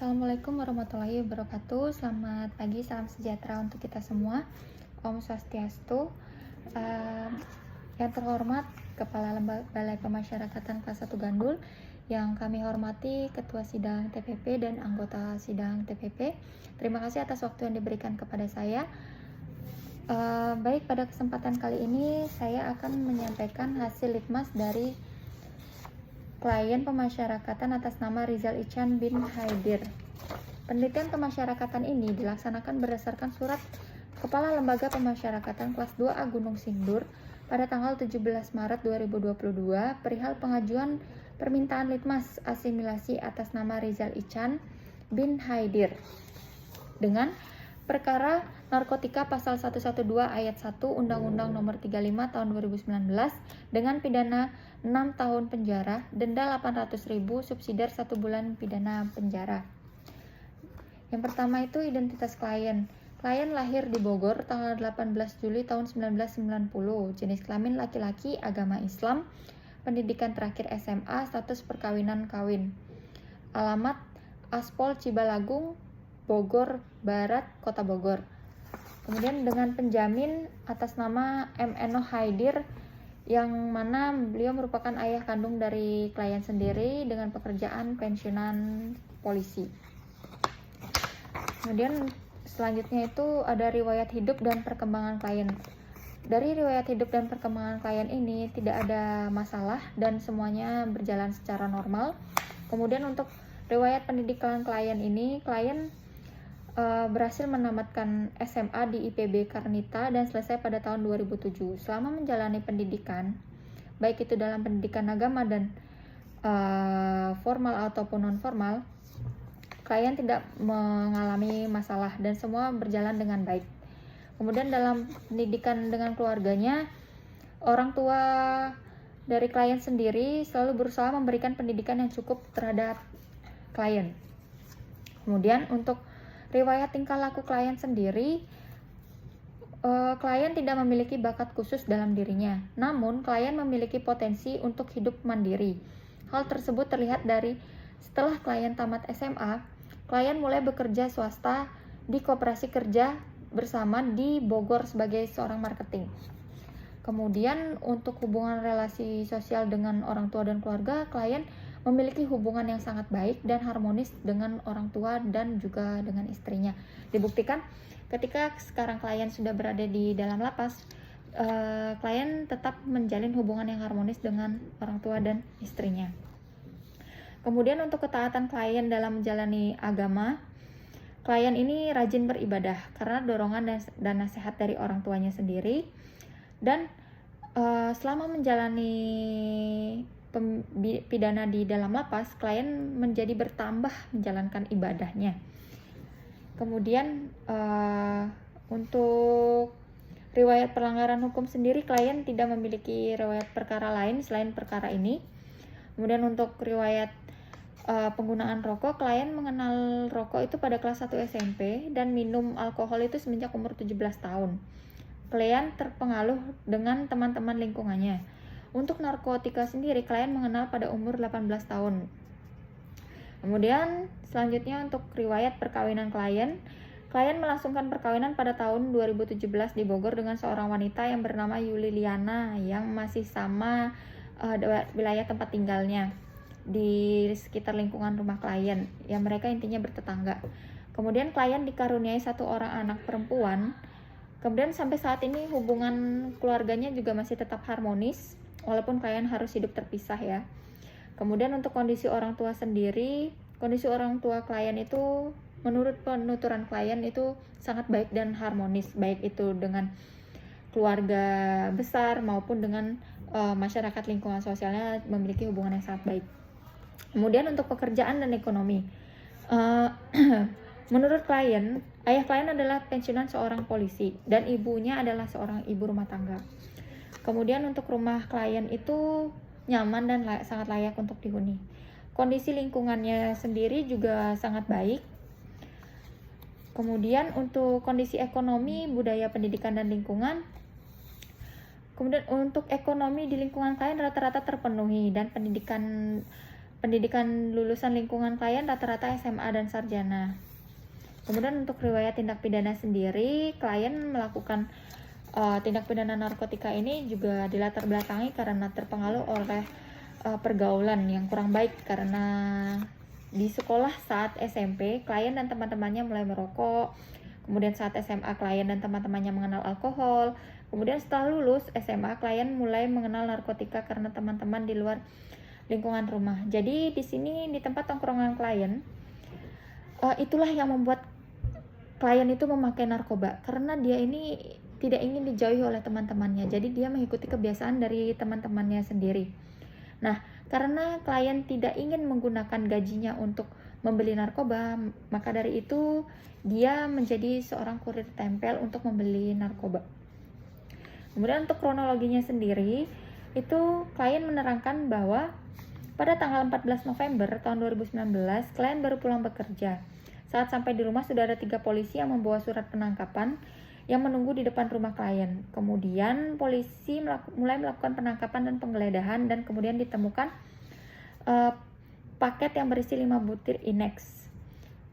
Assalamualaikum warahmatullahi wabarakatuh. Selamat pagi, salam sejahtera untuk kita semua. Om Swastiastu. Yang terhormat Kepala Balai Pemasyarakatan kelas 1 Gandul, yang kami hormati Ketua Sidang TPP dan anggota Sidang TPP. Terima kasih atas waktu yang diberikan kepada saya. Baik, pada kesempatan kali ini saya akan menyampaikan hasil litmas dari klien pemasyarakatan atas nama Rizal Ichan bin Haidir. Penelitian pemasyarakatan ini dilaksanakan berdasarkan surat Kepala Lembaga Pemasyarakatan kelas 2A Gunung Sindur pada tanggal 17 Maret 2022 perihal pengajuan permintaan litmas asimilasi atas nama Rizal Ichan bin Haidir dengan perkara narkotika pasal 112 ayat 1 Undang-Undang Nomor 35 Tahun 2019 dengan pidana 6 tahun penjara, denda 800.000, subsidiar 1 bulan pidana penjara. Yang pertama itu identitas klien. Klien lahir di Bogor tanggal 18 Juli tahun 1990, jenis kelamin laki-laki, agama Islam, pendidikan terakhir SMA, status perkawinan kawin. Alamat Aspol Cibalagung, Bogor Barat, Kota Bogor. Kemudian dengan penjamin atas nama MNO Haidir, yang mana beliau merupakan ayah kandung dari klien sendiri dengan pekerjaan pensiunan polisi. Kemudian selanjutnya itu ada riwayat hidup dan perkembangan klien. Dari riwayat hidup dan perkembangan klien ini tidak ada masalah dan semuanya berjalan secara normal. Kemudian untuk riwayat pendidikan klien ini, klien berhasil menamatkan SMA di IPB Karnita dan selesai pada tahun 2007. Selama menjalani pendidikan, baik itu dalam pendidikan agama dan formal ataupun non formal, klien tidak mengalami masalah dan semua berjalan dengan baik. Kemudian dalam pendidikan dengan keluarganya, orang tua dari klien sendiri selalu berusaha memberikan pendidikan yang cukup terhadap klien. Kemudian untuk riwayat tingkah laku klien sendiri, klien tidak memiliki bakat khusus dalam dirinya, namun klien memiliki potensi untuk hidup mandiri. Hal tersebut terlihat dari setelah klien tamat SMA, klien mulai bekerja swasta di koperasi kerja bersama di Bogor sebagai seorang marketing. Kemudian untuk hubungan relasi sosial dengan orang tua dan keluarga, klien memiliki hubungan yang sangat baik dan harmonis dengan orang tua dan juga dengan istrinya. Dibuktikan ketika sekarang klien sudah berada di dalam lapas, klien tetap menjalin hubungan yang harmonis dengan orang tua dan istrinya. Kemudian untuk ketaatan klien dalam menjalani agama, klien ini rajin beribadah karena dorongan dan nasihat dari orang tuanya sendiri. Dan selama menjalani pidana di dalam lapas, klien menjadi bertambah menjalankan ibadahnya. Kemudian untuk riwayat pelanggaran hukum sendiri, klien tidak memiliki riwayat perkara lain selain perkara ini. Kemudian untuk riwayat penggunaan rokok, klien mengenal rokok itu pada kelas 1 SMP dan minum alkohol itu semenjak umur 17 tahun. Klien terpengaruh dengan teman-teman lingkungannya. Untuk narkotika sendiri, klien mengenal pada umur 18 tahun. Kemudian selanjutnya untuk riwayat perkawinan klien melangsungkan perkawinan pada tahun 2017 di Bogor dengan seorang wanita yang bernama Yuliliana yang masih sama wilayah tempat tinggalnya di sekitar lingkungan rumah klien, yang mereka intinya bertetangga. Kemudian klien dikaruniai 1 orang anak perempuan. Kemudian sampai saat ini hubungan keluarganya juga masih tetap harmonis walaupun klien harus hidup terpisah ya. Kemudian untuk kondisi orang tua sendiri, kondisi orang tua klien itu menurut penuturan klien itu sangat baik dan harmonis, baik itu dengan keluarga besar maupun dengan masyarakat lingkungan sosialnya memiliki hubungan yang sangat baik. Kemudian untuk pekerjaan dan ekonomi, menurut klien, ayah klien adalah pensiunan seorang polisi dan ibunya adalah seorang ibu rumah tangga. Kemudian untuk rumah klien itu nyaman dan sangat layak untuk dihuni. Kondisi lingkungannya sendiri juga sangat baik. Kemudian untuk kondisi ekonomi, budaya pendidikan dan lingkungan. Kemudian untuk ekonomi di lingkungan klien rata-rata terpenuhi dan pendidikan pendidikan lulusan lingkungan klien rata-rata SMA dan sarjana. Kemudian untuk riwayat tindak pidana sendiri, klien melakukan tindak pidana narkotika ini juga dilatar belakangi karena terpengaruh oleh pergaulan yang kurang baik, karena di sekolah saat SMP klien dan teman-temannya mulai merokok, kemudian saat SMA klien dan teman-temannya mengenal alkohol, kemudian setelah lulus SMA klien mulai mengenal narkotika karena teman-teman di luar lingkungan rumah. Jadi di sini di tempat tongkrongan klien itulah yang membuat klien itu memakai narkoba, karena dia ini tidak ingin dijauhi oleh teman-temannya, jadi dia mengikuti kebiasaan dari teman-temannya sendiri. Nah, karena klien tidak ingin menggunakan gajinya untuk membeli narkoba, maka dari itu dia menjadi seorang kurir tempel untuk membeli narkoba. Kemudian untuk kronologinya sendiri, itu klien menerangkan bahwa pada tanggal 14 November tahun 2019, klien baru pulang bekerja. Saat sampai di rumah sudah ada 3 polisi yang membawa surat penangkapan yang menunggu di depan rumah klien. Kemudian polisi mulai melakukan penangkapan dan penggeledahan, dan kemudian ditemukan paket yang berisi 5 butir Inex.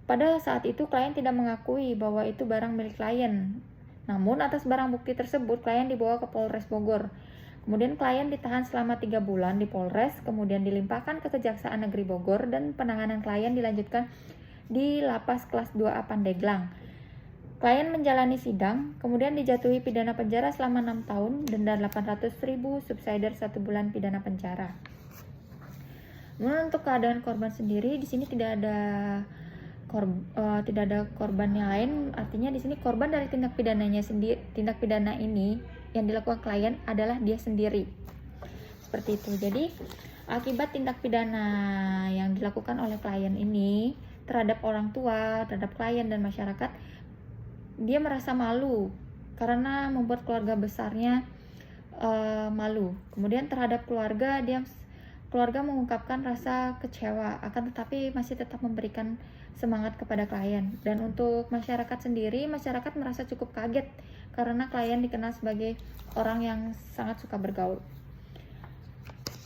Pada saat itu klien tidak mengakui bahwa itu barang milik klien. Namun atas barang bukti tersebut klien dibawa ke Polres Bogor. Kemudian klien ditahan selama 3 bulan di Polres, kemudian dilimpahkan ke Kejaksaan Negeri Bogor, dan penanganan klien dilanjutkan di Lapas Kelas 2A Pandeglang. Klien menjalani sidang, kemudian dijatuhi pidana penjara selama 6 tahun, denda 800.000, subsidiar 1 bulan pidana penjara. Kemudian untuk keadaan korban sendiri, di sini tidak ada korban yang lain, artinya di sini korban dari tindak pidananya sendiri. Tindak pidana ini yang dilakukan klien adalah dia sendiri. Seperti itu. Jadi akibat tindak pidana yang dilakukan oleh klien ini terhadap orang tua, terhadap klien dan masyarakat, dia merasa malu karena membuat keluarga besarnya malu. Kemudian terhadap keluarga, keluarga mengungkapkan rasa kecewa, akan tetapi masih tetap memberikan semangat kepada klien. Dan untuk masyarakat sendiri, masyarakat merasa cukup kaget karena klien dikenal sebagai orang yang sangat suka bergaul.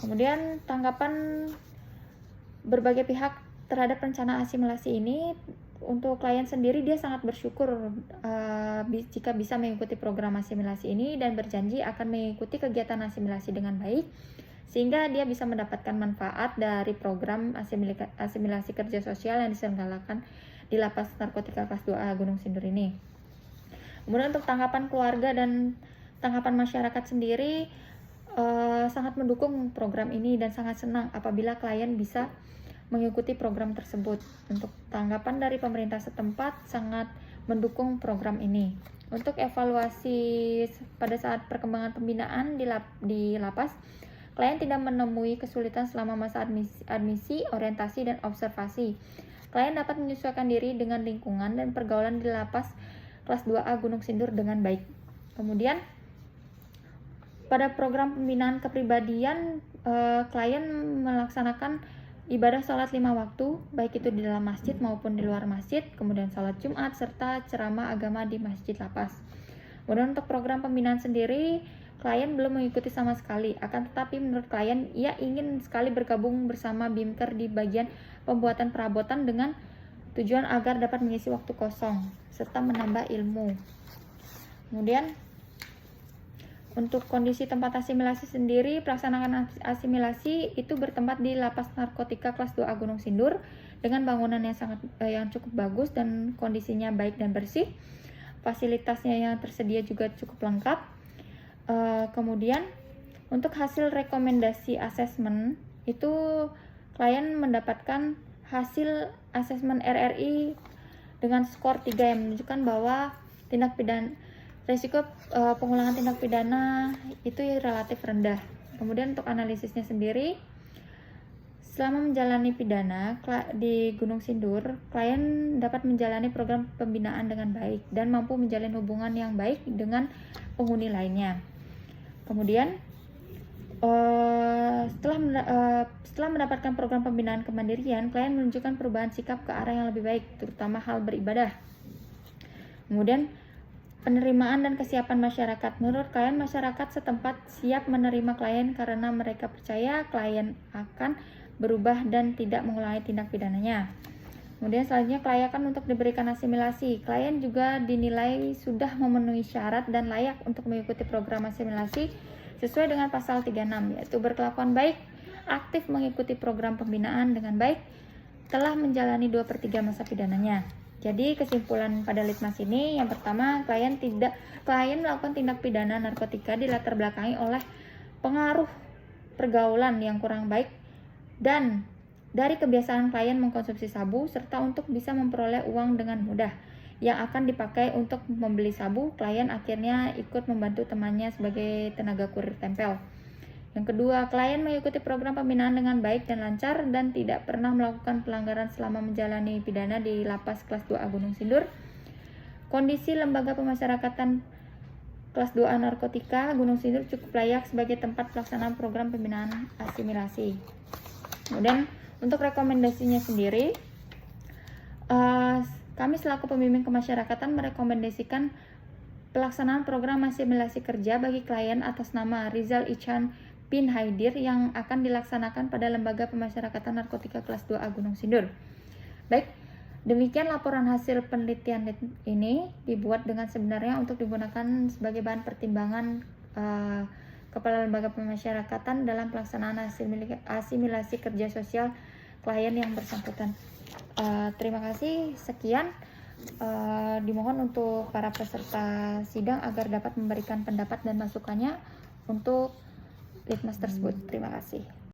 Kemudian tanggapan berbagai pihak terhadap rencana asimilasi ini, untuk klien sendiri dia sangat bersyukur jika bisa mengikuti program asimilasi ini dan berjanji akan mengikuti kegiatan asimilasi dengan baik, sehingga dia bisa mendapatkan manfaat dari program asimilasi kerja sosial yang diselenggarakan di Lapas Narkotika Kelas 2A Gunung Sindur ini. Kemudian untuk tanggapan keluarga dan tanggapan masyarakat sendiri sangat mendukung program ini dan sangat senang apabila klien bisa mengikuti program tersebut. Untuk tanggapan dari pemerintah setempat sangat mendukung program ini. Untuk evaluasi pada saat perkembangan pembinaan di lapas, klien tidak menemui kesulitan selama masa admisi, orientasi, dan observasi. Klien dapat menyesuaikan diri dengan lingkungan dan pergaulan di lapas kelas 2A Gunung Sindur dengan baik. Kemudian pada program pembinaan kepribadian, klien melaksanakan ibadah sholat 5 waktu, baik itu di dalam masjid maupun di luar masjid, kemudian sholat Jumat, serta ceramah agama di masjid lapas. Kemudian untuk program pembinaan sendiri, klien belum mengikuti sama sekali, akan tetapi menurut klien, ia ingin sekali bergabung bersama BIMKER di bagian pembuatan perabotan dengan tujuan agar dapat mengisi waktu kosong, serta menambah ilmu. Kemudian untuk kondisi tempat asimilasi sendiri, pelaksanaan asimilasi itu bertempat di Lapas Narkotika Kelas 2A Gunung Sindur dengan bangunan yang cukup bagus dan kondisinya baik dan bersih. Fasilitasnya yang tersedia juga cukup lengkap. Kemudian untuk hasil rekomendasi asesmen itu klien mendapatkan hasil asesmen RRI dengan skor 3 yang menunjukkan bahwa resiko pengulangan tindak pidana itu relatif rendah. Kemudian untuk analisisnya sendiri, selama menjalani pidana di Gunung Sindur, klien dapat menjalani program pembinaan dengan baik dan mampu menjalin hubungan yang baik dengan penghuni lainnya. Kemudian setelah mendapatkan program pembinaan kemandirian, klien menunjukkan perubahan sikap ke arah yang lebih baik, terutama hal beribadah. Kemudian penerimaan dan kesiapan masyarakat. Menurut klien, masyarakat setempat siap menerima klien karena mereka percaya klien akan berubah dan tidak mengulangi tindak pidananya. Kemudian selanjutnya kelayakan untuk diberikan asimilasi. Klien juga dinilai sudah memenuhi syarat dan layak untuk mengikuti program asimilasi sesuai dengan pasal 36, yaitu berkelakuan baik, aktif mengikuti program pembinaan dengan baik, telah menjalani 2/3 masa pidananya. Jadi kesimpulan pada litmas ini, yang pertama, klien melakukan tindak pidana narkotika dilatar belakangi oleh pengaruh pergaulan yang kurang baik dan dari kebiasaan klien mengkonsumsi sabu, serta untuk bisa memperoleh uang dengan mudah yang akan dipakai untuk membeli sabu, klien akhirnya ikut membantu temannya sebagai tenaga kurir tempel. Yang kedua, klien mengikuti program pembinaan dengan baik dan lancar dan tidak pernah melakukan pelanggaran selama menjalani pidana di Lapas Kelas 2A Gunung Sindur. Kondisi lembaga pemasyarakatan Kelas 2A Narkotika Gunung Sindur cukup layak sebagai tempat pelaksanaan program pembinaan asimilasi. Kemudian untuk rekomendasinya sendiri, kami selaku pembimbing kemasyarakatan merekomendasikan pelaksanaan program asimilasi kerja bagi klien atas nama Rizal Ichan bin Haidir yang akan dilaksanakan pada Lembaga Pemasyarakatan Narkotika Kelas 2A Gunung Sindur. Baik, demikian laporan hasil penelitian ini dibuat dengan sebenarnya untuk digunakan sebagai bahan pertimbangan Kepala Lembaga Pemasyarakatan dalam pelaksanaan asimilasi kerja sosial klien yang bersangkutan. Terima kasih, sekian. Dimohon untuk para peserta sidang agar dapat memberikan pendapat dan masukannya untuk litmas tersebut. Terima kasih.